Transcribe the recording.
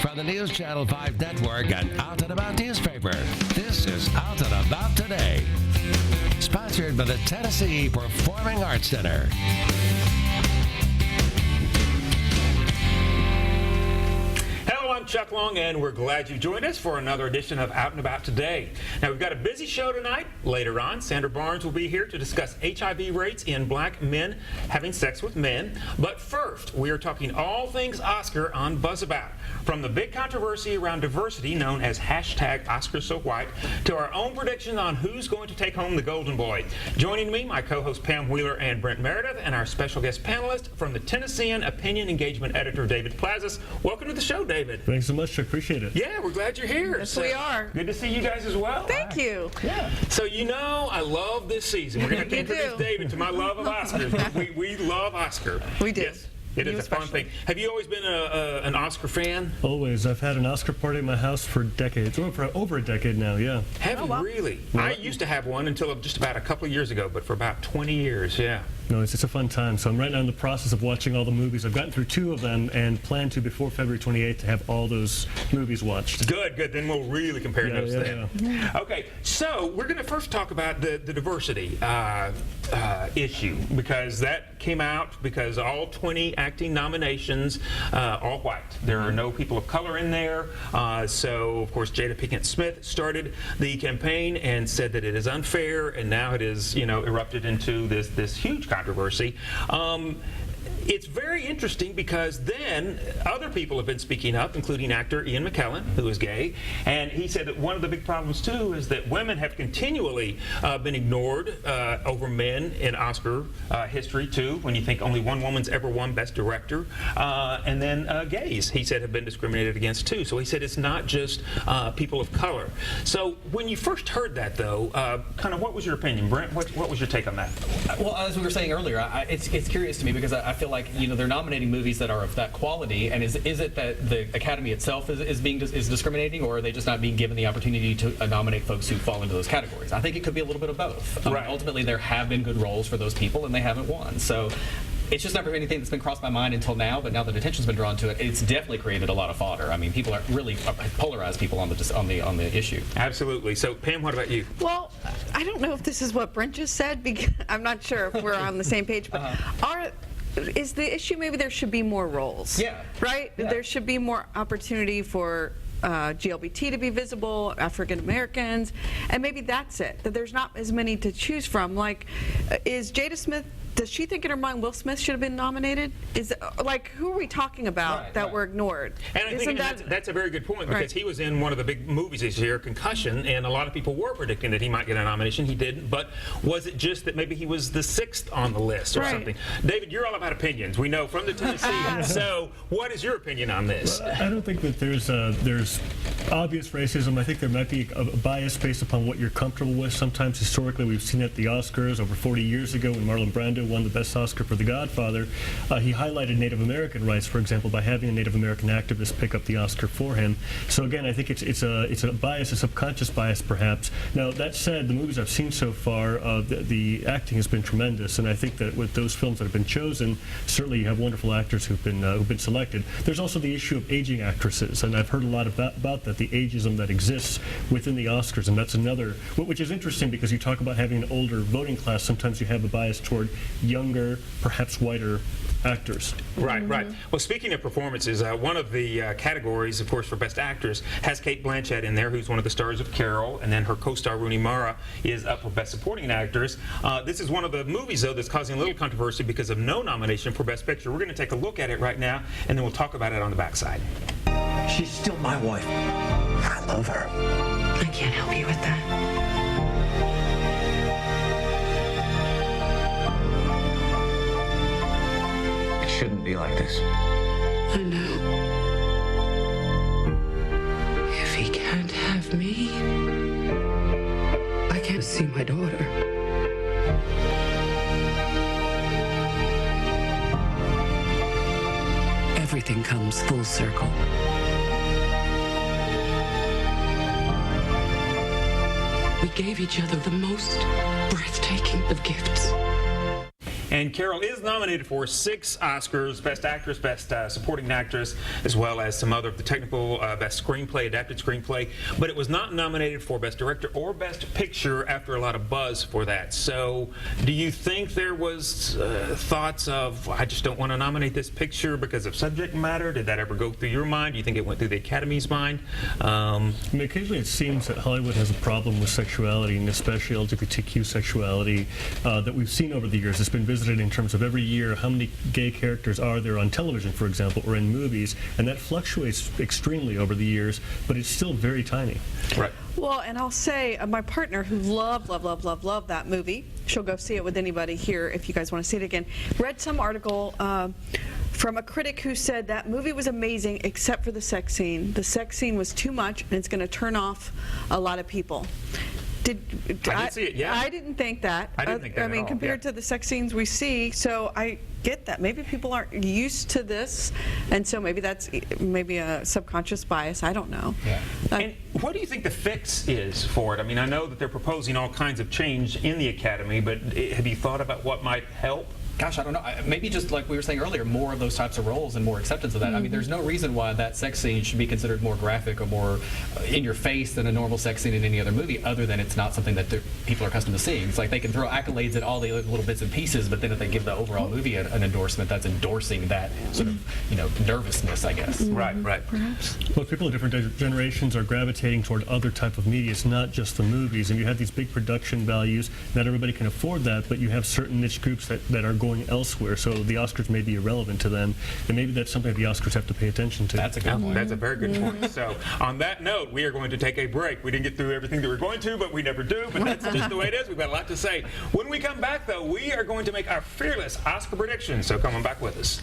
from the News Channel 5 Network and Out and About newspaper. This is Out and About Today, sponsored by the Tennessee Performing Arts Center. Hello, I'm Chuck Long, and we're glad you joined us for another edition of Out and About Today. Now, we've got a busy show tonight. Later on, Sandra Barnes will be here to discuss HIV rates in black men having sex with men. But first, we are talking all things Oscar on Buzz About. From the big controversy around diversity known as #OscarsSoWhite to our own prediction on who's going to take home the Golden Boy. Joining me, my co-host Pam Wheeler and Brent Meredith, and our special guest panelist from the Tennessean Opinion Engagement Editor, David Plazas. Welcome to the show, David. Thanks so much, Chuck. Appreciate it. Yeah, we're glad you're here. Yes, we are. Good to see you guys as well. Thank you. Yeah. So you know I love this season. We're going to introduce David to my love of Oscars. We love Oscar. We do. Yes. It is a fun thing. Have you always been an Oscar fan? Always. I've had an Oscar party in my house for decades, or for over a decade now, yeah. Have you really? I used to have one until just about a couple of years ago, but for about 20 years, yeah. No, it's a fun time. So I'm right now in the process of watching all the movies. I've gotten through 2 of them and plan to, before February 28th, to have all those movies watched. Good. Then we'll really compare notes then. Yeah. Okay, so we're going to first talk about the diversity issue, because that came out because all 20 acting nominations, all white. There are no people of color in there. So, of course, Jada Pinkett Smith started the campaign and said that it is unfair, and now it is, erupted into this huge controversy. It's very interesting because then other people have been speaking up, including actor Ian McKellen, who is gay, and he said that one of the big problems, too, is that women have continually been ignored over men in Oscar history, too, when you think only one woman's ever won Best Director, and then gays, he said, have been discriminated against, too. So he said it's not just people of color. So when you first heard that, though, kind of what was your opinion? Brent, what was your take on that? Well, as we were saying earlier, it's curious to me because I feel like they're nominating movies that are of that quality, and is it that the Academy itself is discriminating, or are they just not being given the opportunity to nominate folks who fall into those categories? I think it could be a little bit of both. Right. Ultimately, there have been good roles for those people, and they haven't won. So it's just never anything that's been crossed my mind until now, but now that attention's been drawn to it, it's definitely created a lot of fodder. I mean, people are really polarized people on the issue. Absolutely. So, Pam, what about you? Well, I don't know if this is what Brent just said, because I'm not sure if we're on the same page, but is the issue maybe there should be more roles? Yeah. Right? Yeah. There should be more opportunity for GLBT to be visible, African Americans, and maybe that's it, that there's not as many to choose from. Like, is Jada Smith, does she think in her mind Will Smith should have been nominated? Is who are we talking about that were ignored? And I think that's a very good point, because he was in one of the big movies this year, Concussion, and a lot of people were predicting that he might get a nomination. He didn't, but was it just that maybe he was the 6th on the list or something? David, you're all about opinions. We know from the Tennessee. So what is your opinion on this? I don't think that there's obvious racism. I think there might be a bias based upon what you're comfortable with. Sometimes historically we've seen it at the Oscars over 40 years ago when Marlon Brando won the Best Oscar for The Godfather. He highlighted Native American rights, for example, by having a Native American activist pick up the Oscar for him. So again, I think it's a bias, a subconscious bias, perhaps. Now that said, the movies I've seen so far, the acting has been tremendous, and I think that with those films that have been chosen, certainly you have wonderful actors who've been selected. There's also the issue of aging actresses, and I've heard a lot about that, the ageism that exists within the Oscars, and that's another, which is interesting because you talk about having an older voting class. Sometimes you have a bias toward younger, perhaps whiter actors. Right. Well, speaking of performances, one of the categories, of course, for Best Actress has Cate Blanchett in there, who's one of the stars of Carol, and then her co-star Rooney Mara is up for Best Supporting Actress. This is one of the movies, though, that's causing a little controversy because of no nomination for Best Picture. We're going to take a look at it right now, and then we'll talk about it on the backside. She's still my wife. I love her. I can't help you with that. Shouldn't be like this. I know. If he can't have me, I can't see my daughter. Everything comes full circle. We gave each other the most breathtaking of gifts. And Carol is nominated for 6 Oscars: Best Actress, Best Supporting Actress, as well as some other of the technical Best Screenplay, Adapted Screenplay. But it was not nominated for Best Director or Best Picture after a lot of buzz for that. So do you think there was thoughts of, I just don't want to nominate this picture because of subject matter? Did that ever go through your mind? Do you think it went through the Academy's mind? I mean, occasionally it seems that Hollywood has a problem with sexuality, and especially LGBTQ sexuality, that we've seen over the years. It's been visited in terms of every year, how many gay characters are there on television, for example, or in movies, and that fluctuates extremely over the years, but it's still very tiny. Right. Well, and I'll say my partner who loved that movie, she'll go see it with anybody here if you guys want to see it again, read some article from a critic who said that movie was amazing except for the sex scene. The sex scene was too much and it's going to turn off a lot of people. I did see it, yeah. I didn't think that. I didn't think that I mean, at all, compared yeah. to the sex scenes we see, so I get that. Maybe people aren't used to this, and so maybe that's maybe a subconscious bias. I don't know. Yeah. And what do you think the fix is for it? I mean, I know that they're proposing all kinds of change in the Academy, but have you thought about what might help? Gosh, I don't know. Maybe just like we were saying earlier, more of those types of roles and more acceptance of that. I mean, there's no reason why that sex scene should be considered more graphic or more in your face than a normal sex scene in any other movie, other than it's not something that people are accustomed to seeing. It's like they can throw accolades at all the other little bits and pieces, but then if they give the overall movie an endorsement, that's endorsing that sort of, nervousness, I guess. Right. Well, people of different generations are gravitating toward other type of media. It's not just the movies, and you have these big production values. Not everybody can afford that, but you have certain niche groups that are going elsewhere, so the Oscars may be irrelevant to them, and maybe that's something the Oscars have to pay attention to. That's a good point. That's a very good point. So on that note, we are going to take a break. We didn't get through everything that we were going to, but we never do, but that's just the way it is. We've got a lot to say. When we come back, though, we are going to make our fearless Oscar predictions, so come on back with us.